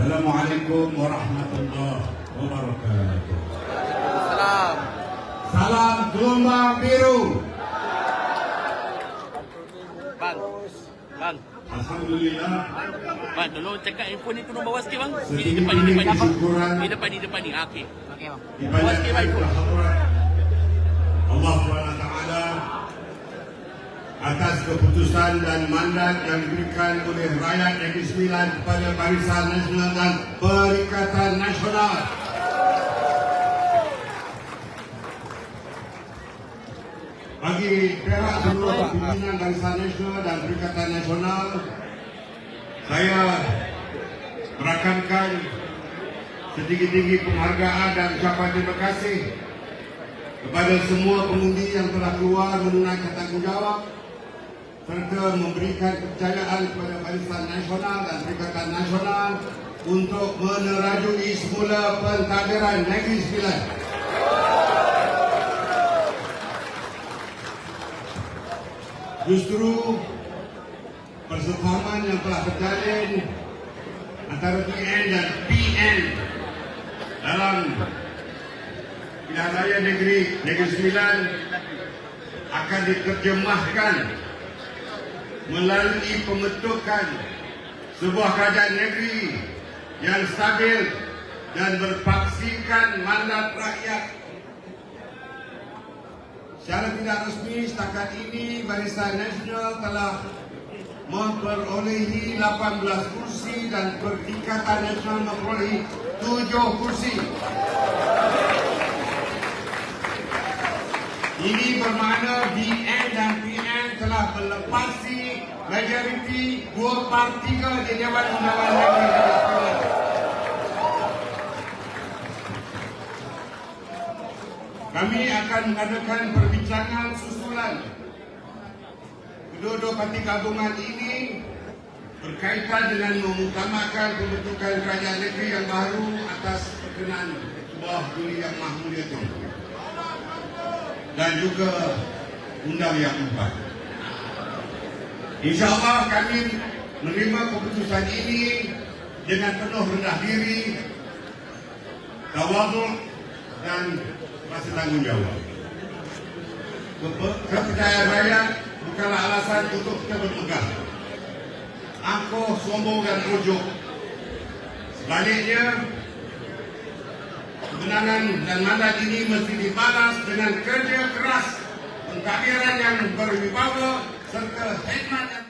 Assalamualaikum warahmatullahi wabarakatuh. Salam. Salam gelombang biru. Bang. Alhamdulillah. Bang, tolong cakap handphone ni tolong bawa sikit bang. Ini Setinggi depan ni. kesyukuran Ini depan ni. Okey. Okey bang. Bawa sikit bang. Allah SWT atas keputusan dan mandat yang diberikan oleh rakyat Negeri Sembilan kepada Barisan Nasional dan Perikatan Nasional. Bagi pihak seluruh pimpinan Barisan Nasional dan Perikatan Nasional, saya merakamkan setinggi-tinggi penghargaan dan ucapan terima kasih kepada semua pengundi yang telah keluar menunaikan tanggungjawab serta memberikan kepercayaan kepada Barisan Nasional dan Perikatan Nasional untuk menerajui semula pentadbiran Negeri Sembilan. Justru persefahaman yang telah terjalin antara PN dan PN dalam Pilihan Raya Negeri Sembilan akan diterjemahkan melalui pembentukan sebuah kerajaan negeri yang stabil dan berpaksikan mandat rakyat. Secara tidak resmi setakat ini Barisan Nasional telah memperolehi 18 kursi dan Perikatan Nasional memperolehi 7 kursi. Ini bermakna BN dan PN telah melepasi majoriti 2/3 di Dewan Undangan Negeri Sembilan. Kami akan mengadakan perbincangan susulan kedua-dua parti gabungan ini berkaitan dengan mengutamakan pembentukan kerajaan negeri yang baru atas perkenan sebuah Duli Yang Maha Mulia itu dan juga Undang yang 4. InsyaAllah kami menerima keputusan ini dengan penuh rendah diri, tawaduk dan rasa tanggungjawab. Kepercayaan rakyat bukanlah alasan untuk kita bermegah, angkuh, sombong dan rujuk. Sebaliknya, kemenangan dan mandat ini mesti dibalas dengan kerja keras, pentadbiran yang berwibawa serta khidmat